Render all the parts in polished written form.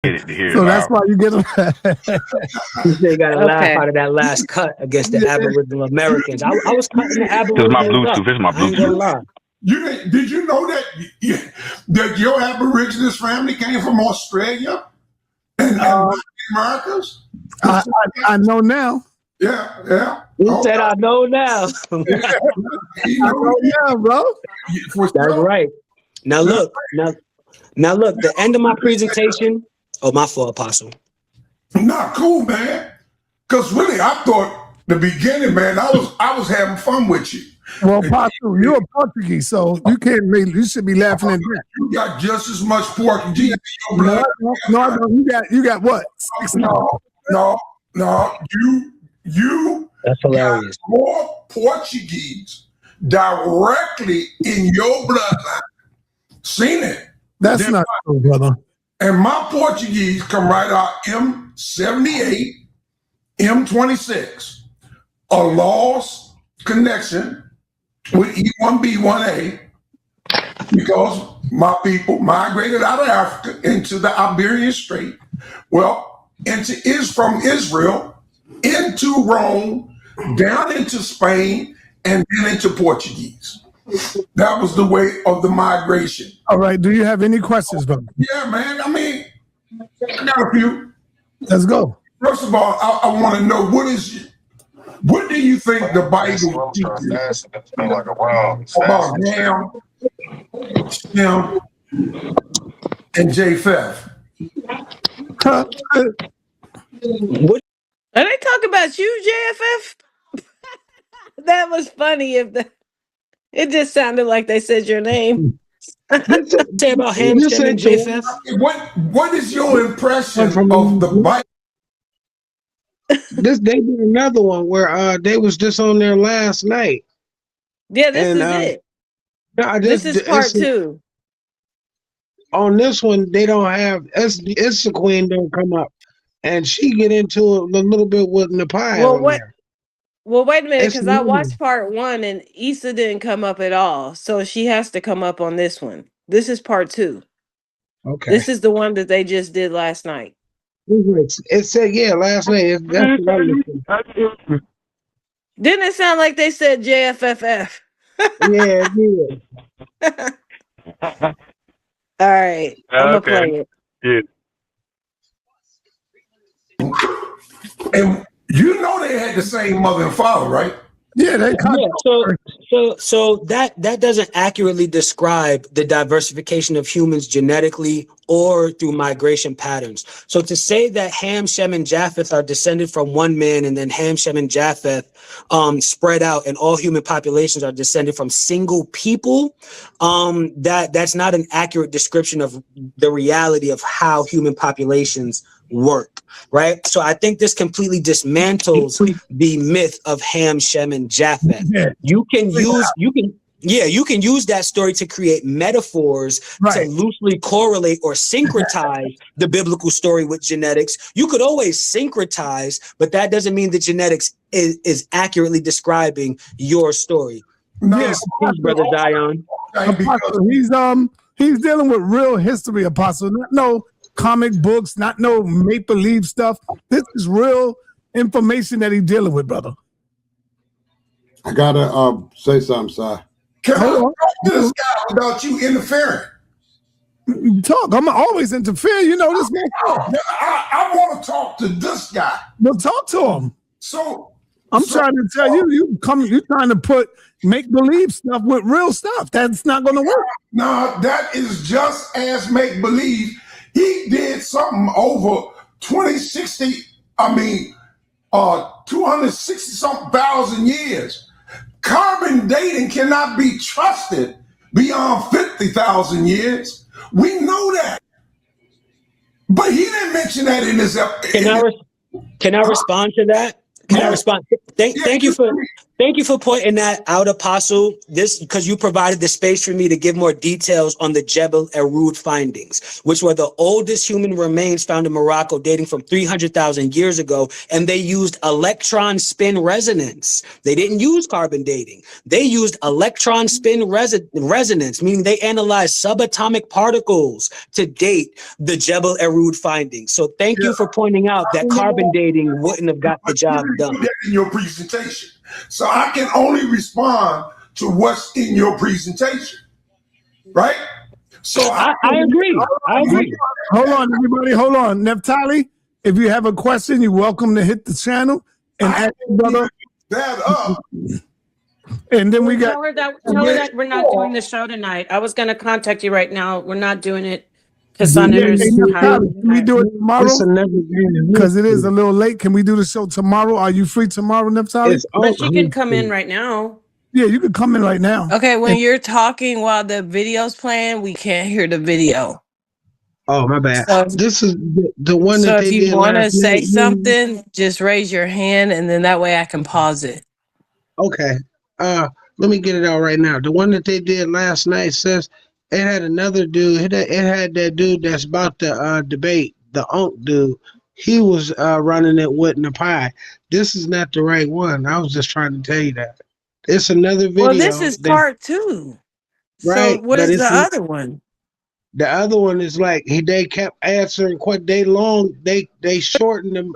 To hear So it that's loud. why you get them. They got to laugh Okay. out of that last cut against the Aboriginal Americans. I was cutting the This is my Aborigines up. Bluetooth. This is my I ain't gonna lie. Did you know that your Aborigines family came from Australia and Americas? I know now. Yeah. Who said I know now? You I know, know now, bro. for That's sure. right. Now look, the end of my presentation. Oh, my fault, Apostle. Not cool, man. Because really, I thought the beginning, man, I was having fun with you. Well, Apostle, you're a Portuguese, so you can't make. You should be laughing at that. You got just as much Portuguese in your blood. No, you got what? No. You That's got hilarious. more Portuguese directly in your bloodline. Seen it. That's not true, brother. And my Portuguese come right out M78, M26, a lost connection with E1B1A because my people migrated out of Africa into the Iberian Strait. Well, from Israel into Rome, down into Spain, and then into Portuguese. That was the way of the migration. All right. Do you have any questions, brother? Yeah, man. I mean, I got a few. Let's go. First of all, I want to know what do you think the Bible teaches about Ham, Shem, and Japheth? What? Are they talking about you, JFF? That was funny. It just sounded like they said your name. Say about Ham, Shem, and Japheth? What is your impression of the Bible? They did another one where they was just on there last night. Yeah, this is it. This is part 2. On this one, they don't have Issa Queen don't come up, and she get into a little bit with Nepal. Well, wait a minute, It's because I new. watched part 1 and Issa didn't come up at all, so she has to come up on this one. This is part 2. Okay. This is the one that they just did last night. It said last night. Didn't it sound like they said JFFF? Yeah, it did. All right, I'm gonna play it. Yeah. And you know they had the same mother and father, right? Yeah, So that doesn't accurately describe the diversification of humans genetically or through migration patterns. So to say that Ham, Shem, and Japheth are descended from one man, and then Ham, Shem, and Japheth spread out, and all human populations are descended from single people, that's not an accurate description of the reality of how human populations work, right? So I think this completely dismantles the myth of Ham, Shem, and Japheth. You can use that story to create metaphors to loosely correlate or syncretize the biblical story with genetics. You could always syncretize, but that doesn't mean that genetics is accurately describing your story. Yes, Brother Zion. Apostle, he's dealing with real history, Apostle. Not no comic books, not no make-believe stuff. This is real information that he's dealing with, brother. I gotta say something, Si. Can I talk to this guy without you interfering? Talk. I'm always interfere. You know this man. I want to talk to this guy. Well, talk to him. So I'm trying to tell you, you're trying to put make-believe stuff with real stuff. That's not going to work. No, that is just as make-believe. He did something over 260 something thousand years. Carbon dating cannot be trusted beyond 50,000 years. We know that. But he didn't mention that in his episode. Can I respond to that? Can I respond? Thank you for Thank you for pointing that out, Apostle. This because you provided the space for me to give more details on the Jebel Erud findings, which were the oldest human remains found in Morocco, dating from 300,000 years ago, and they used electron spin resonance. They didn't use carbon dating. They used electron spin resonance, meaning they analyzed subatomic particles to date the Jebel Erud findings. So thank you for pointing out that carbon dating wouldn't have got the job done. That in your presentation. So I can only respond to what's in your presentation, right? So I agree. I agree. Hold on, everybody. Hold on. Neftali, if you have a question, you're welcome to hit the channel and ask your brother. That up. And then we got. Tell her that we're not doing the show tonight. I was going to contact you right now. We're not doing it because Saneter's Neftali, can we do it tomorrow? It's another game. Because it is a little late. Can we do the show tomorrow? Are you free tomorrow, Neftali? But she can come in right now. Yeah, you can come in right now. Okay, when you're talking while the video's playing, we can't hear the video. Oh, my bad. So, This is the one so that if they you did want to last say night. something, just raise your hand, and then that way I can pause it. Okay. Let me get it out right now. The one that they did last night says it had another dude. It had that dude that's about to debate, the Unk dude. He was running it with Napai. This is not the right one. I was just trying to tell you that. It's another video. Well, this is part 2. Right, So what but is the it's- other one? The other one is like they kept answering quite day long. They shortened them.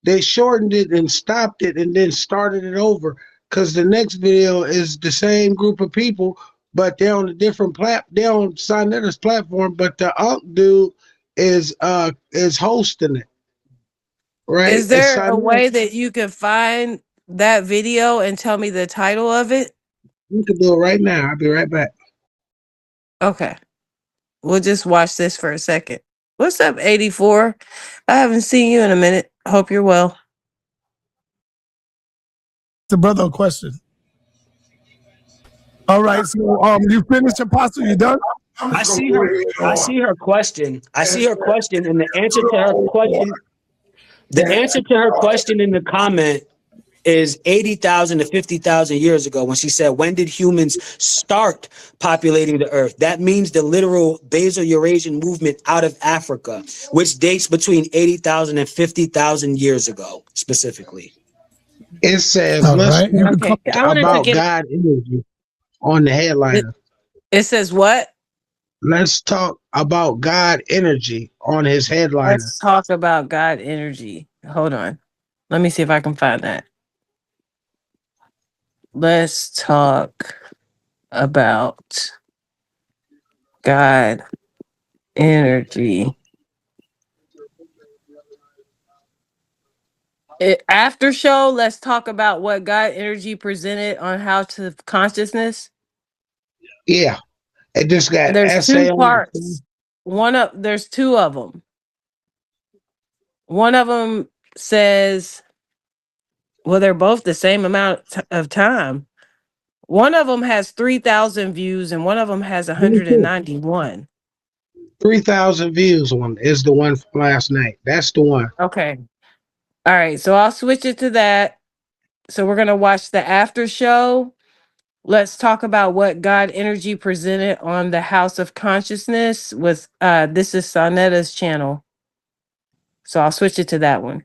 They shortened it and stopped it and then started it over. Because the next video is the same group of people, but they're on a different they're on Saneter's platform, but the Unk dude is hosting it. Right? Is there a way that you can find that video and tell me the title of it? You can do it right now. I'll be right back. Okay. We'll just watch this for a second. What's up, 84? I haven't seen you in a minute. Hope you're well. The brother a question. All right, so you finished, Apostle? You done? I see her question. I see her question, and the answer to her question. The answer to her question in the comment is 80,000 to 50,000 years ago when she said, when did humans start populating the earth? That means the literal Basal-Eurasian movement out of Africa, which dates between 80,000 and 50,000 years ago, specifically. It says, All let's right. talk about God energy on the headliner. It says what? Let's talk about God energy on his headliner. Let's talk about God energy. Hold on. Let me see if I can find that. Let's talk about God energy. After show, let's talk about what God energy presented on how to consciousness. Yeah. It just got There's essay two on parts. There's two of them. One of them says, well, they're both the same amount of time. One of them has 3,000 views and one of them has 191. 3,000 views on is the one from last night. That's the one. Okay. All right. So I'll switch it to that. So we're going to watch the after show. Let's talk about what God energy presented on the House of Consciousness with this is Saneter's channel. So I'll switch it to that one.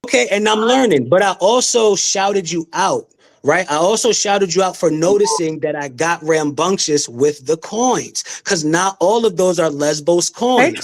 Okay, and I'm learning, but I also shouted you out, right? I also shouted you out for noticing that I got rambunctious with the coins, because not all of those are Lesbos coins.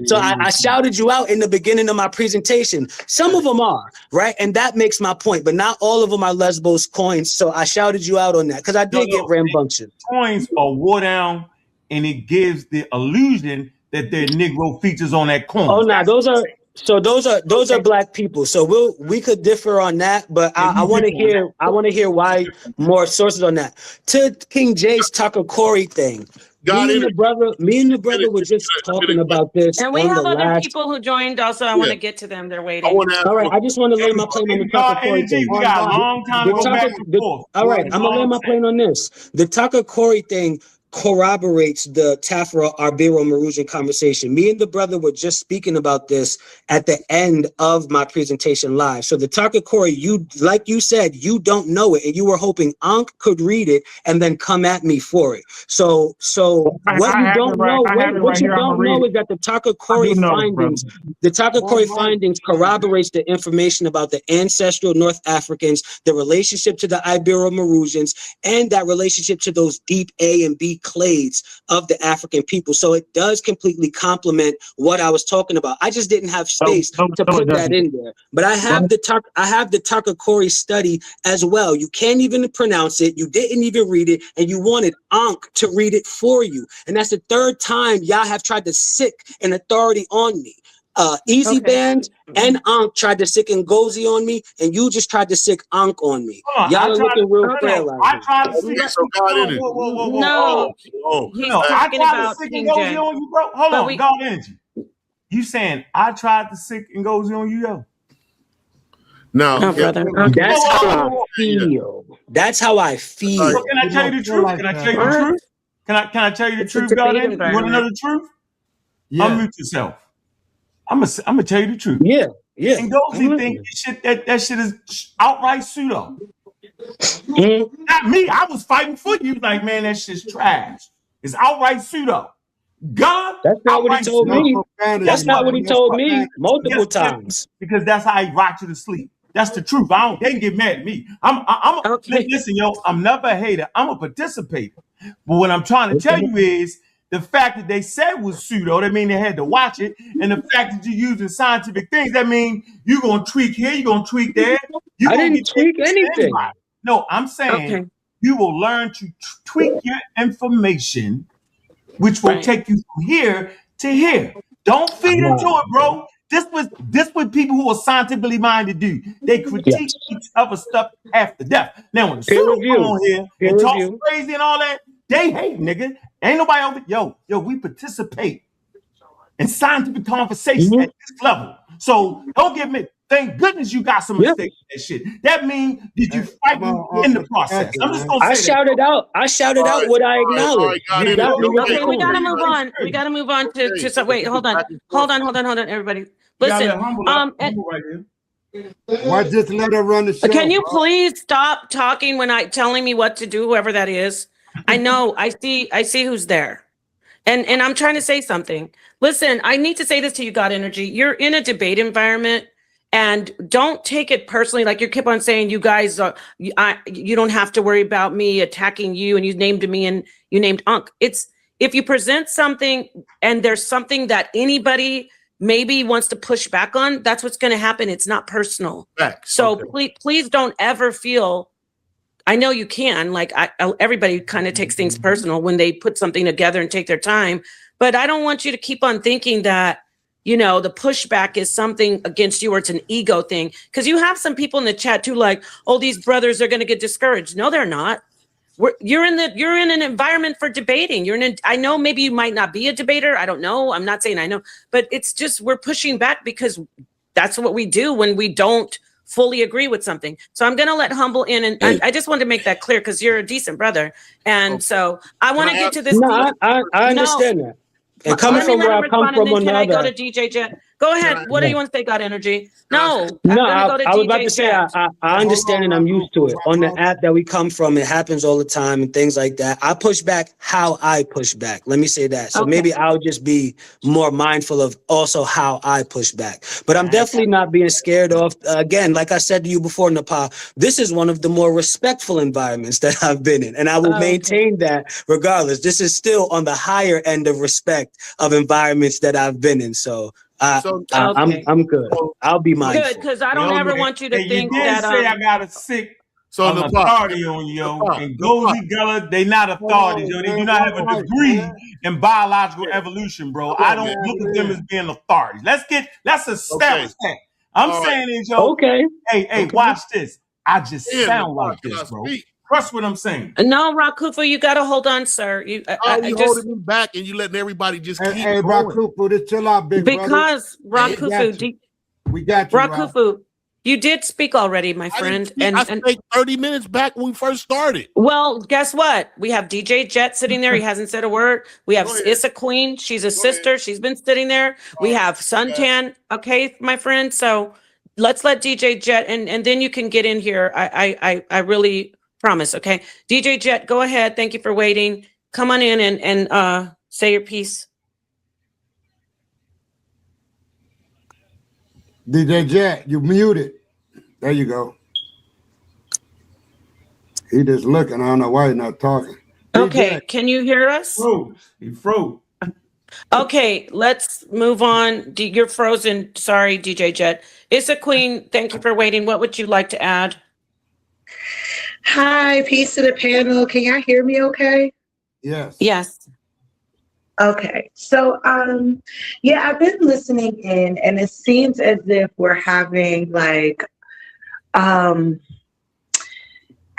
So I shouted you out in the beginning of my presentation. Some of them are, right? And that makes my point, but not all of them are Lesbos coins. So I shouted you out on that because I did get rambunctious. Coins are wore down, and it gives the illusion that there are Negro features on that coin. Oh, no, those are black people. So we could differ on that, but I want to hear why more sources on that. To King Jay's Tucker Corey thing. Me and the brother were just talking about this. And we have other people who joined also. I want to get to them. They're waiting. All right, I just want to lay my plane on the Tucker Corey thing. We got a long time to go back and forth. All right, I'm going to lay my plane on this. The Tucker Corey thing, corroborates the Tafra Arbiro Marusian conversation. Me and the brother were just speaking about this at the end of my presentation live. So the Takakori, you, like you said, you don't know it, and you were hoping Ankh could read it and then come at me for it. So what you don't know, what you don't know is that the Takakori findings, corroborates the information about the ancestral North Africans, the relationship to the Ibero-Marusians, and that relationship to those deep A and B clades of the African people. So it does completely complement what I was talking about. I just didn't have space to put that in there. But I have the Takakori study as well. You can't even pronounce it. You didn't even read it, and you wanted Ankh to read it for you. And that's the third time y'all have tried to sick an authority on me. Easy Band and Ankh tried to sick Ngozi on me, and you just tried to sick Ankh on me. Y'all are looking real paralyzed. I tried to sick. No, he's talking about King J. on you, bro. Hold on, God energy. You saying I tried to sick Ngozi on you, yo? No, brother. That's how I feel. That's how I feel. So can I tell you the truth? Can I tell you the truth? Can I tell you the truth, God energy? You want to know the truth? Unmute yourself. I'm gonna tell you the truth. Yeah. And Ngozi think that shit is outright pseudo. Not me. I was fighting for you. Like, man, that shit's trash. It's outright pseudo. God. That's not what he told me. That's not what he told me multiple times. Because that's how he rocked you to sleep. That's the truth. They can get mad at me. Listen, yo, I'm never a hater. I'm a participator. But what I'm trying to tell you is the fact that they said was pseudo, that mean they had to watch it. And the fact that you're using scientific things, that mean you're going to tweak here, you're going to tweak there. I didn't tweak anything. No, I'm saying you will learn to tweak your information, which will take you from here to here. Don't feed into it, bro. This what people who are scientifically minded do. They critique each other's stuff after death. Now, when the pseudo come on here and talk crazy and all that, they hate, nigga. Ain't nobody over. Yo, we participate in scientific conversation at this level. So don't get me. Thank goodness you got some mistakes in that shit. That means did you fight in the process? I'm just gonna say I shouted out what I acknowledged. Okay, we gotta move on. We gotta move on to some. Wait, hold on, everybody. Listen, Why just let her run the show? can you please stop talking when telling me what to do, whoever that is? I know, I see who's there. And I'm trying to say something. Listen, I need to say this to you, God Energy. You're in a debate environment, and don't take it personally. Like you keep on saying, you guys are, you don't have to worry about me attacking you, and you named me and you named Ankh. It's, if you present something and there's something that anybody maybe wants to push back on, that's what's going to happen. It's not personal. So please don't ever feel, I know you can, like everybody kind of takes things personal when they put something together and take their time, but I don't want you to keep on thinking that, you know, the pushback is something against you or it's an ego thing. Because you have some people in the chat too, like, oh, these brothers are going to get discouraged. No, they're not. You're in an environment for debating. I know maybe you might not be a debater. I don't know. I'm not saying I know, but it's just, we're pushing back because that's what we do when we don't fully agree with something. So I'm going to let Humble in. And I just wanted to make that clear because you're a decent brother. And so I want to get to this. No, I understand that. And coming from where I come from, can I go to DJ Jet? Go ahead. What do you want to say, God Energy? No, I was about to say I understand and I'm used to it. On the app that we come from, it happens all the time and things like that. I push back how I push back. Let me say that. So maybe I'll just be more mindful of also how I push back. But I'm definitely not being scared off. Again, like I said to you before, Nepal, this is one of the more respectful environments that I've been in. And I will maintain that regardless. This is still on the higher end of respect of environments that I've been in. So I'm good. I'll be mindful. Good, because I don't ever want you to think that. Say I got a sick authority on you, yo. And Gozi Gullah, they not authorities, yo. They do not have a degree in biological evolution, bro. I don't look at them as being authorities. Let's establish that. I'm saying is, yo. Hey, watch this. I just sound like this, bro. Trust what I'm saying. No, Rakufu, you got to hold on, sir. You holding me back and you letting everybody just keep going. Rakufu, just chill out, big because brother. We got you, Rakufu. You did speak already, my friend. I spent 30 minutes back when we first started. Well, guess what? We have DJ Jet sitting there. He hasn't said a word. We have Issa Queen. She's a sister. She's been sitting there. We have Suntan. Okay, my friend. So let's let DJ Jet and then you can get in here. I really promise. Okay, DJ Jet, go ahead. Thank you for waiting. Come on in and say your piece. DJ Jet, you muted. There you go. He just looking. I don't know why he's not talking. Okay, can you hear us? He froze. Okay, let's move on. You're frozen. Sorry, DJ Jet. Issa Queen, thank you for waiting. What would you like to add? Hi, peace to the panel. Can y'all hear me okay? Yes. Yes. Okay, so yeah, I've been listening in, and it seems as if we're having like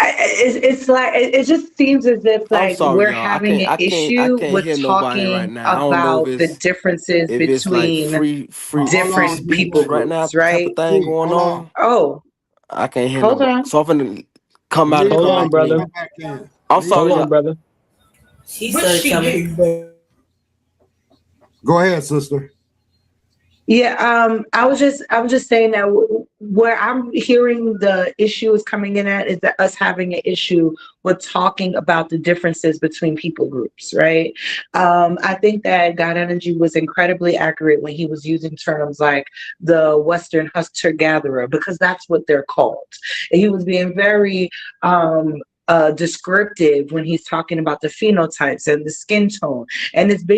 it's like it just seems as if like we're having an issue with talking about the differences between different people right now, right? thing going on. Oh, I can't hear hold nobody. on. So I'm finna come out. Hold on, brother. I'm sorry, Hold on, brother. She said something. Go ahead, sister. Yeah, I was just saying that where I'm hearing the issue is coming in at is that us having an issue with talking about the differences between people groups, right? I think that God Energy was incredibly accurate when he was using terms like the Western hunter-gatherer, because that's what they're called. And he was being very descriptive when he's talking about the phenotypes and the skin tone, and it's